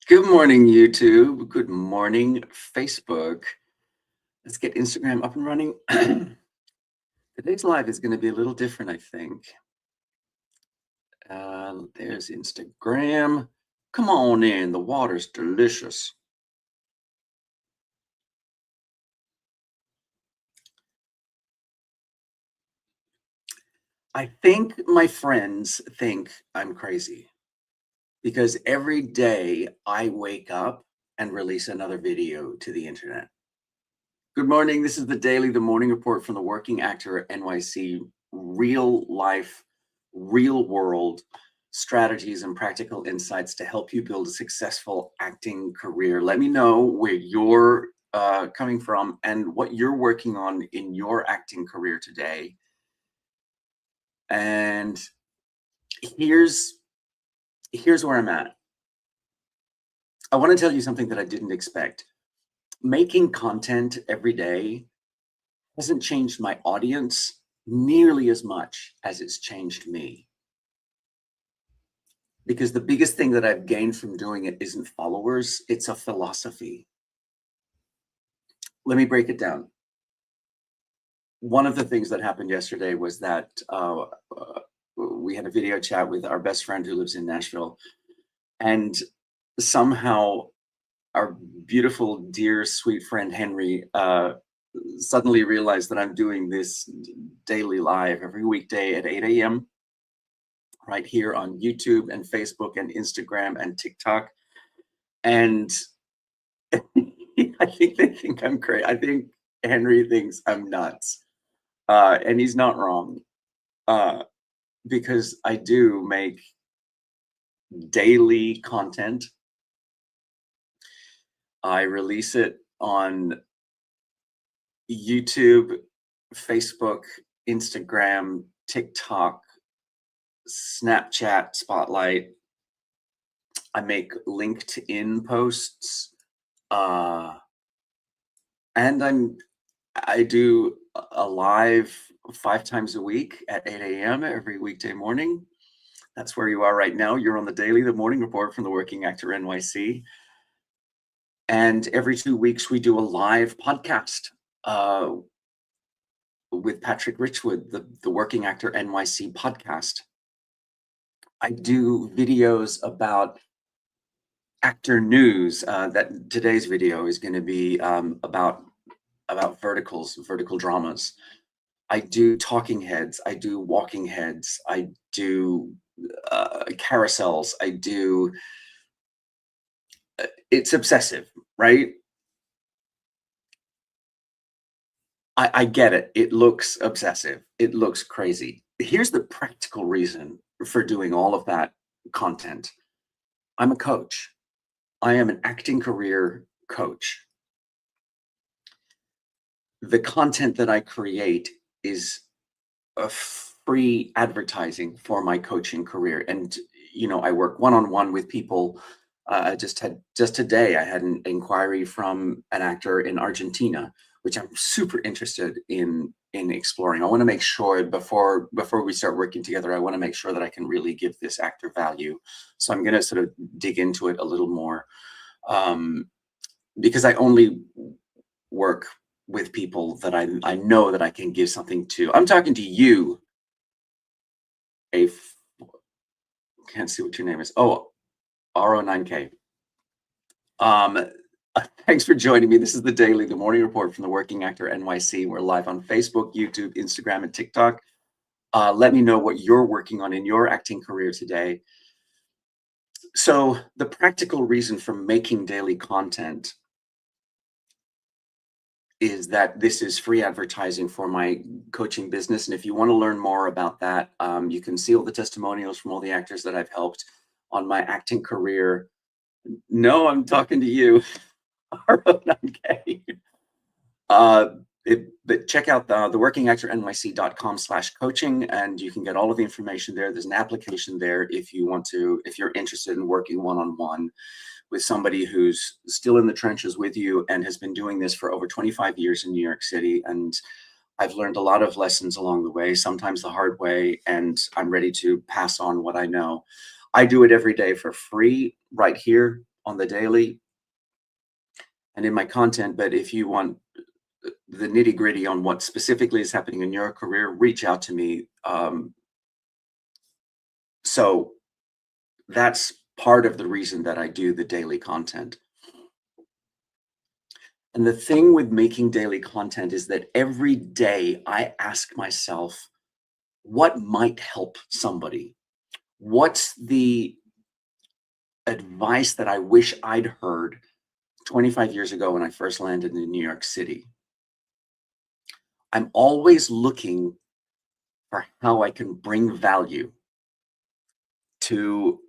Good morning, YouTube. Good morning, Facebook. Let's get Instagram up and running. Today's live is going to be a little different, I think. There's Instagram. Come on in. The water's delicious. I think my friends think I'm crazy because every day I wake up and release another video to the internet. Good morning. This is the morning report from the Working Actor NYC. Real life, real world strategies and practical insights to help you build a successful acting career. Let me know where you're coming from and what you're working on in your acting career today. And here's where I'm at. I want to tell you something that I didn't expect. Making content every day hasn't changed my audience nearly as much as it's changed me. Because the biggest thing that I've gained from doing it isn't followers, it's a philosophy. Let me break it down. One of the things that happened yesterday was that we had a video chat with our best friend who lives in Nashville, and somehow our beautiful, dear, sweet friend Henry suddenly realized that I'm doing this daily live every weekday at 8 a.m. right here on YouTube and Facebook and Instagram and TikTok. And I think they think I'm crazy. I think Henry thinks I'm nuts. And he's not wrong. Because I do make daily content. I release it on YouTube, Facebook, Instagram, TikTok, Snapchat, Spotlight. I make LinkedIn posts, and I do a live 5 times a week at 8 a.m. every weekday morning. That's where you are right now. You're on the morning report from the Working Actor NYC. And every 2 weeks, we do a live podcast with Patrick Richwood, the Working Actor NYC podcast. I do videos about actor news. That today's video is going to be about vertical dramas. I do talking heads. I do walking heads. I do carousels. I do. It's obsessive, right? I get it. It looks obsessive. It looks crazy. Here's the practical reason for doing all of that content. I'm a coach. I am an acting career coach. The content that I create is a free advertising for my coaching career. And, I work one-on-one with people. Just today, I had an inquiry from an actor in Argentina, which I'm super interested in exploring. I want to make sure before we start working together, I want to make sure that I can really give this actor value. So I'm going to sort of dig into it a little more, because I only work with people that I know that I can give something to. I'm talking to you. Can't see what your name is. Oh, RO9K. Thanks for joining me. This is the morning report from the Working Actor NYC. We're live on Facebook, YouTube, Instagram, and TikTok. Let me know what you're working on in your acting career today. So the practical reason for making daily content is that this is free advertising for my coaching business. And if you want to learn more about that, you can see all the testimonials from all the actors that I've helped on my acting career. No, I'm talking to you. RO9K. But check out the workingactornyc.com/coaching, and you can get all of the information there. There's an application there if you're interested in working one-on-one with somebody who's still in the trenches with you and has been doing this for over 25 years in New York City. And I've learned a lot of lessons along the way, sometimes the hard way, and I'm ready to pass on what I know. I do it every day for free right here on the daily and in my content. But if you want the nitty gritty on what specifically is happening in your career, reach out to me. So that's part of the reason that I do the daily content. And the thing with making daily content is that every day I ask myself, what might help somebody? What's the advice that I wish I'd heard 25 years ago when I first landed in New York City? I'm always looking for how I can bring value to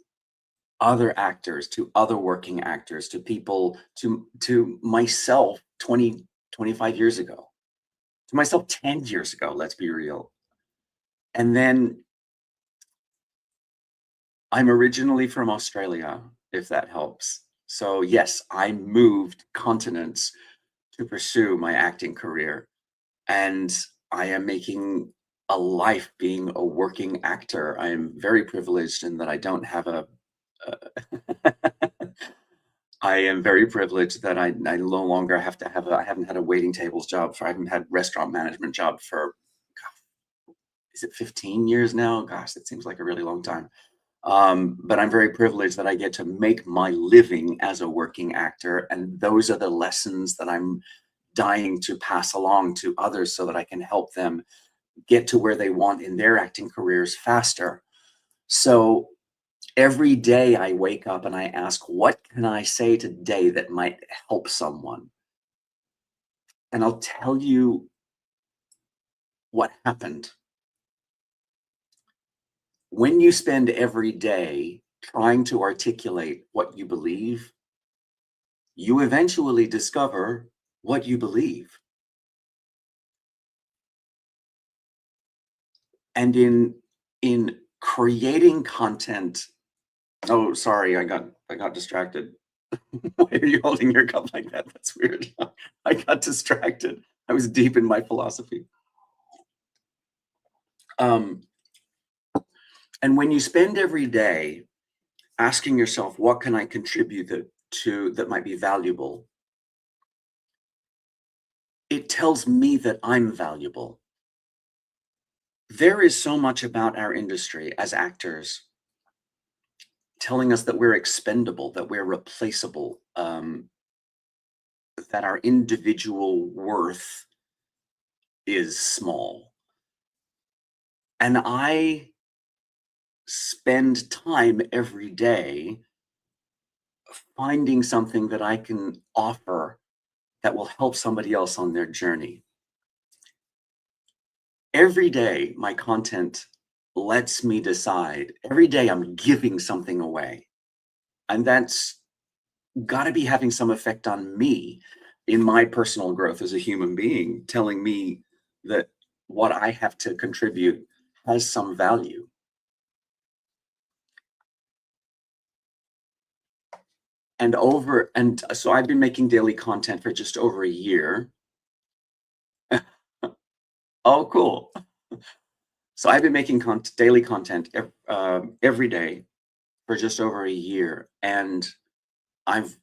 other actors, to other working actors, to people, to myself 20, 25 years ago, to myself 10 years ago, let's be real. And then I'm originally from Australia, if that helps. So yes, I moved continents to pursue my acting career. And I am making a life being a working actor. I am very privileged in that I don't have a I am very privileged that I no longer have to have I haven't had a waiting tables job I haven't had restaurant management job for, is it 15 years now? Gosh, that seems like a really long time. But I'm very privileged that I get to make my living as a working actor. And those are the lessons that I'm dying to pass along to others so that I can help them get to where they want in their acting careers faster. So every day I wake up and I ask, what can I say today that might help someone? And I'll tell you what happened. When you spend every day trying to articulate what you believe, you eventually discover what you believe. And in creating content, oh, sorry, I got distracted. Why are you holding your cup like that? That's weird. I got distracted. I was deep in my philosophy. Um, and when you spend every day asking yourself, what can I contribute that might be valuable? It tells me that I'm valuable. There is so much about our industry as actors telling us that we're expendable, that we're replaceable, that our individual worth is small. And I spend time every day finding something that I can offer that will help somebody else on their journey. Every day, my content lets me decide. Every day, I'm giving something away. And that's got to be having some effect on me in my personal growth as a human being, telling me that what I have to contribute has some value. And so I've been making daily content for just over a year. Oh, cool. So I've been making daily content every day for just over a year. And I've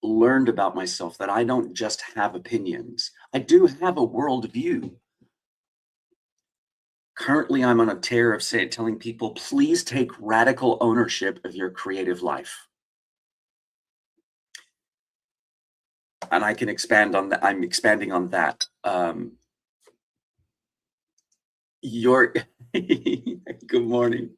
learned about myself that I don't just have opinions. I do have a worldview. Currently, I'm on a tear of telling people, please take radical ownership of your creative life. And I can expand on that. I'm expanding on that. Good morning.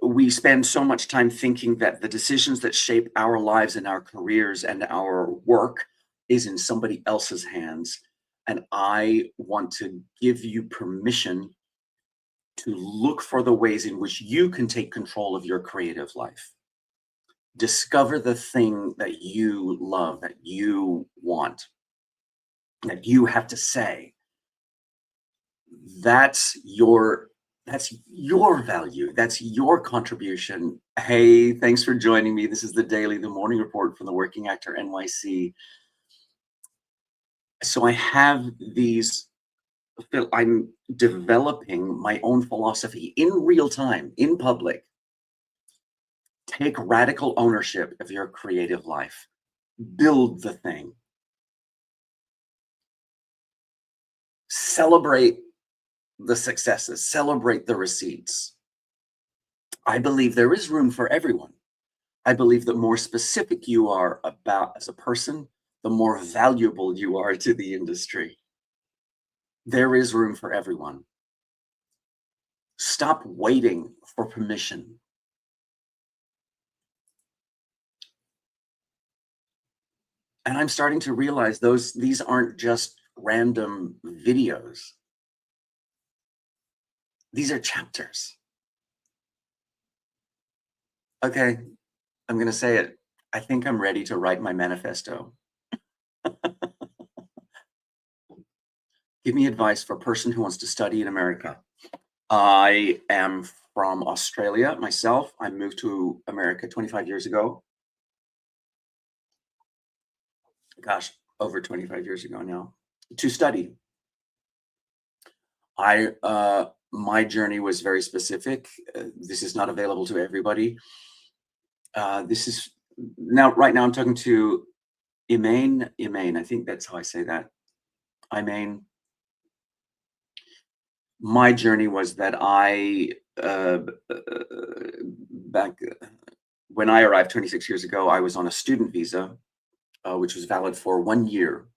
We spend so much time thinking that the decisions that shape our lives and our careers and our work is in somebody else's hands. And I want to give you permission to look for the ways in which you can take control of your creative life. Discover the thing that you love, that you want, that you have to say. That's your value. That's your contribution. Hey, thanks for joining me. This is the morning report from the Working Actor NYC. So I have I'm developing my own philosophy in real time, in public, Take radical ownership of your creative life. Build the thing. Celebrate the successes, celebrate the receipts. I believe there is room for everyone. I believe the more specific you are about as a person, the more valuable you are to the industry. There is room for everyone. Stop waiting for permission. And I'm starting to realize these aren't just random videos. These are chapters. Okay, I'm going to say it. I think I'm ready to write my manifesto. Give me advice for a person who wants to study in America. I am from Australia myself. I moved to America 25 years ago. Gosh, over 25 years ago now, to study. My journey was very specific. This is not available to everybody. This is right now I'm talking to Emaine. I think that's how I say that. Emaine. My journey was that back when I arrived 26 years ago, I was on a student visa, which was valid for 1 year.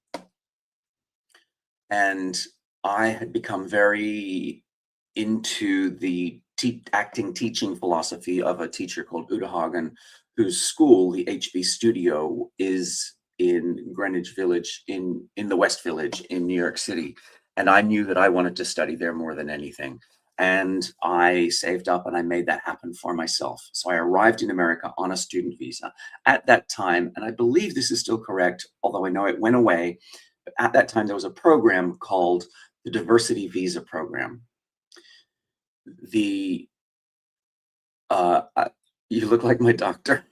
And I had become very into the acting teaching philosophy of a teacher called Uta Hagen, whose school, the HB Studio, is in Greenwich Village, in the West Village in New York City. And I knew that I wanted to study there more than anything. And I saved up and I made that happen for myself. So I arrived in America on a student visa. At that time, and I believe this is still correct, although I know it went away, but at that time there was a program called the Diversity Visa Program. You look like my doctor.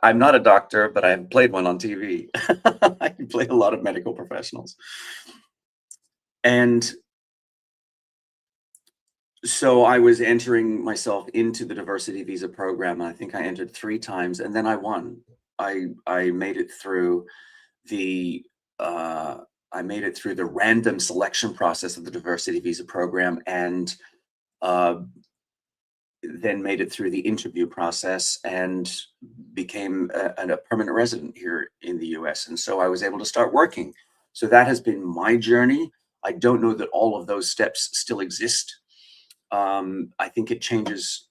I'm not a doctor, but I've played one on TV. I play a lot of medical professionals. And so I was entering myself into the diversity visa program, and I think I entered 3 times, and then I won. I made it through the random selection process of the diversity visa program, and then made it through the interview process and became a permanent resident here in the US. And so I was able to start working. So that has been my journey. I don't know that all of those steps still exist. I think it changes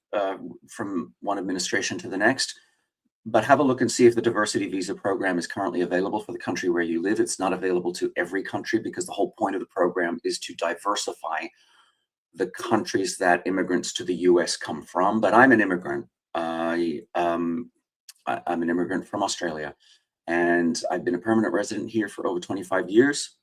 from one administration to the next. But have a look and see if the diversity visa program is currently available for the country where you live. It's not available to every country because the whole point of the program is to diversify the countries that immigrants to the US come from. But I'm an immigrant. I'm an immigrant from Australia, and I've been a permanent resident here for over 25 years.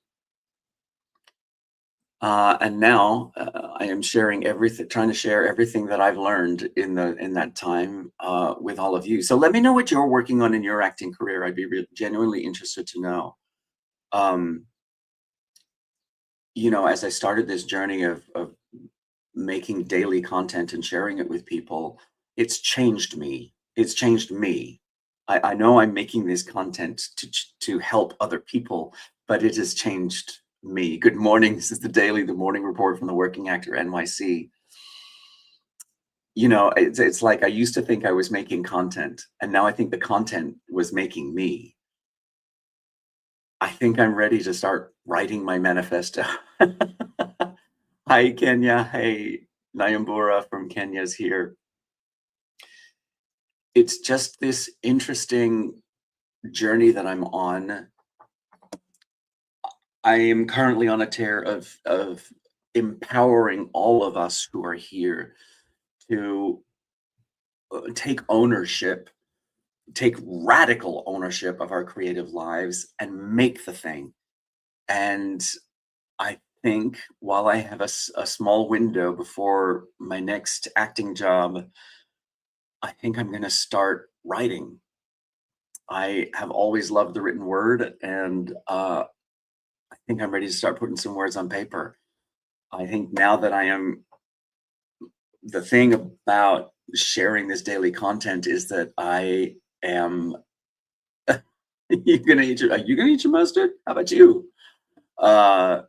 And now I am sharing everything, trying to share everything that I've learned in that time with all of you. So let me know what you're working on in your acting career. I'd be genuinely interested to know. As I started this journey of making daily content and sharing it with people, it's changed me. It's changed me. I know I'm making this content to help other people, but it has changed me. Good morning. This is the morning report from the Working Actor NYC. It's like I used to think I was making content, and now I think the content was making me. I think I'm ready to start writing my manifesto. Hi, Kenya. Hey, Nyambura from Kenya's here. It's just this interesting journey that I'm on. I am currently on a tear of empowering all of us who are here to take ownership, take radical ownership of our creative lives and make the thing. And I think while I have a small window before my next acting job, I think I'm going to start writing. I have always loved the written word, and I think I'm ready to start putting some words on paper. I think now that the thing about sharing this daily content is that I am are you gonna eat your mustard? How about you? Uh,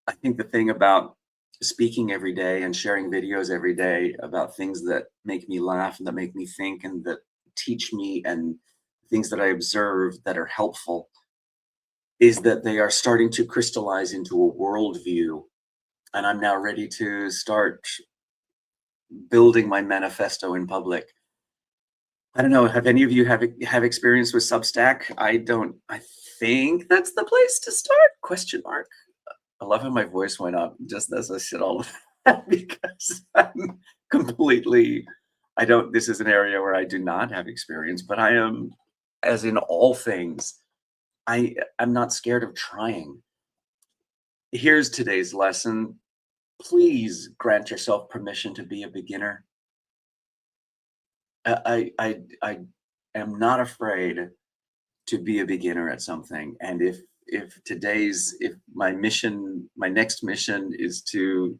I think the thing about speaking every day and sharing videos every day about things that make me laugh and that make me think and that teach me and things that I observe that are helpful is that they are starting to crystallize into a worldview. And I'm now ready to start building my manifesto in public. I don't know. Have any of you have experience with Substack? I don't. I think that's the place to start? Question mark. I love how my voice went up just as I said all of that because I'm completely. I don't. This is an area where I do not have experience, but I am, as in all things, I'm not scared of trying. Here's today's lesson. Please grant yourself permission to be a beginner. I am not afraid to be a beginner at something. And if my next mission is to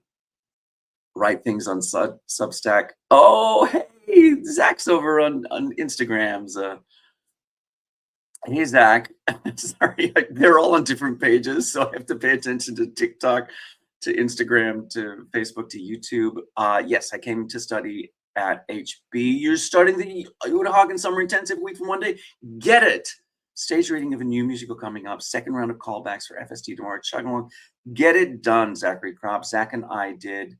write things on Substack. Oh, hey, Zach's over on Instagrams. Hey, Zach. Sorry, they're all on different pages, so I have to pay attention to TikTok, to Instagram, to Facebook, to YouTube. Yes, I came to study at HB. You're starting the Uta Hagen Summer Intensive Week from one day. Get it. Stage reading of a new musical coming up. Second round of callbacks for FST tomorrow. Chug along. Get it done, Zachary Crop. Zach and I did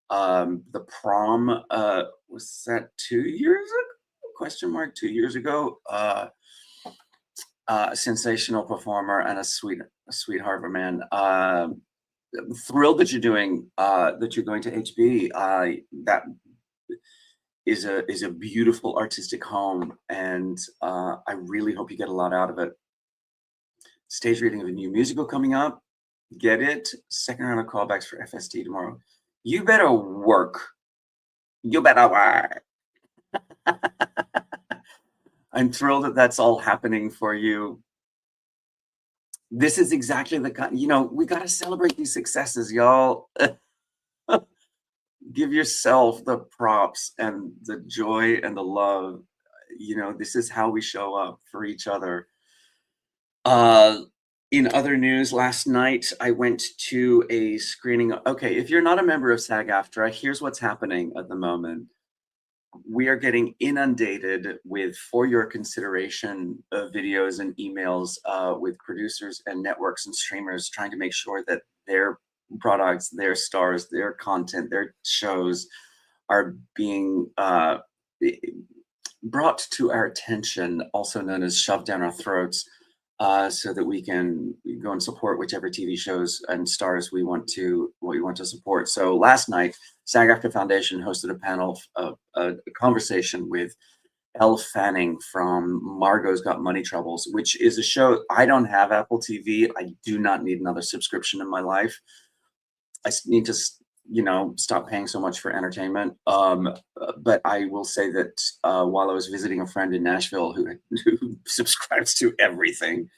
the prom. Was that 2 years ago? Question mark. 2 years ago. A sensational performer and a sweetheart of a man. Thrilled that you're doing that you're going to HB. That is a beautiful artistic home, and I really hope you get a lot out of it. Stage reading of a new musical coming up. Get it? Second round of callbacks for FST tomorrow. You better work. You better work. I'm thrilled that that's all happening for you. This is exactly the kind, we got to celebrate these successes, y'all. Give yourself the props and the joy and the love. This is how we show up for each other. In other news, last night I went to a screening. Okay, if you're not a member of SAG-AFTRA, here's what's happening at the moment. We are getting inundated with, for your consideration, videos and emails with producers and networks and streamers trying to make sure that their products, their stars, their content, their shows are being brought to our attention, also known as shoved down our throats, so that we can go and support whichever TV shows and stars we want to support. So last night, SAG-AFTRA Foundation hosted a panel, a conversation with Elle Fanning from Margot's Got Money Troubles, which is a show. I don't have Apple TV. I do not need another subscription in my life. I need to, stop paying so much for entertainment. But I will say that while I was visiting a friend in Nashville who subscribes to everything,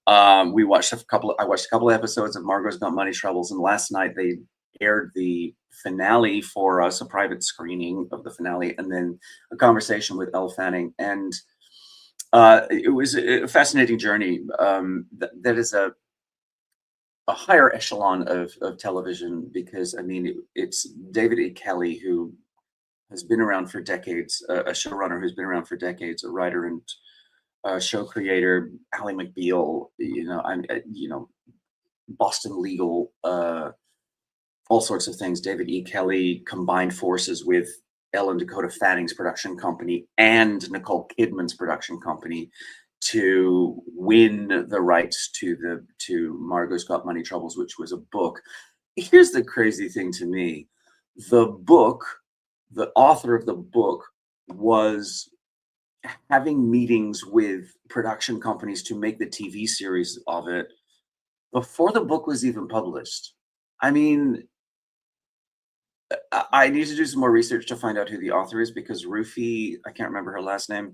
I watched a couple of episodes of Margot's Got Money Troubles, and last night they aired the finale for us, a private screening of the finale, and then a conversation with Elle Fanning. And it was a fascinating journey. That is a higher echelon of television, because it's David E. Kelley, who has been around for decades, a showrunner who's been around for decades, a writer and show creator. Ally McBeal, Boston Legal, all sorts of things. David E. Kelley combined forces with Ellen Dakota Fanning's production company and Nicole Kidman's production company to win the rights to Margot's Got Money Troubles, which was a book. Here's the crazy thing to me. The author of the book was having meetings with production companies to make the TV series of it before the book was even published. I need to do some more research to find out who the author is, because Rufy, I can't remember her last name,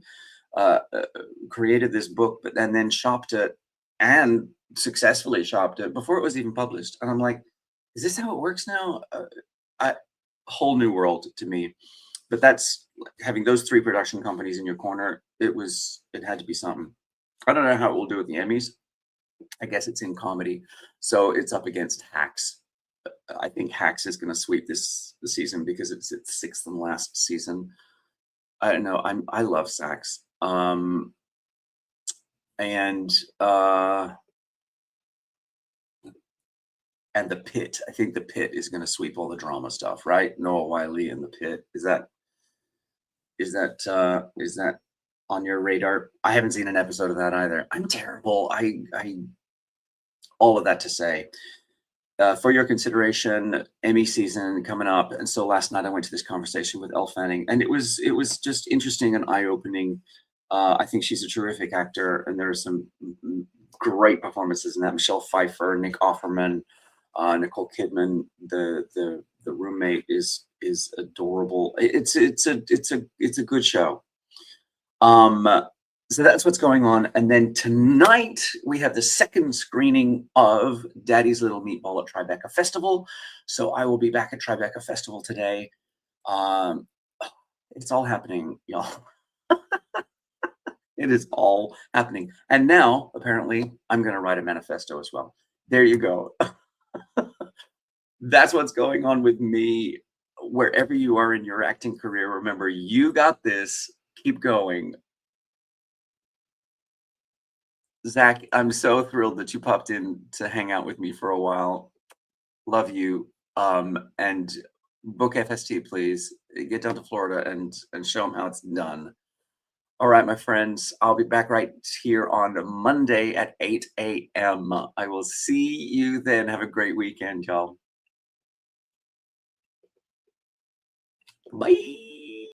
created this book, but then shopped it, and successfully shopped it before it was even published. And I'm like, is this how it works now? A whole new world to me. But that's having those 3 production companies in your corner, it had to be something. I don't know how it will do with the Emmys. I guess it's in comedy, so it's up against Hacks. I think Hacks is gonna sweep the season because it's its 6th and last season. I don't know, I love Sachs. And, uh and The Pit. I think The Pit is gonna sweep all the drama stuff, right? Noah Wyle and The Pit. Is that on your radar? I haven't seen an episode of that either. I'm terrible. I all of that to say, for your consideration, Emmy season coming up. And so last night I went to this conversation with Elle Fanning, and it was just interesting and eye-opening. I think she's a terrific actor, and there are some great performances in that. Michelle Pfeiffer, Nick Offerman, Nicole Kidman, the roommate is adorable. It's a good show. Um, so that's what's going on. And then tonight we have the second screening of Daddy's Little Meatball at Tribeca Festival. So I will be back at Tribeca Festival today. Um, it's all happening, y'all. It is all happening. And now, apparently, I'm going to write a manifesto as well. There you go. That's what's going on with me. Wherever you are in your acting career, remember, you got this. Keep going. Zach, I'm so thrilled that you popped in to hang out with me for a while. Love you. And book FST, please. Get down to Florida and show them how it's done. All right, my friends, I'll be back right here on Monday at 8 a.m. I will see you then. Have a great weekend, y'all. Bye.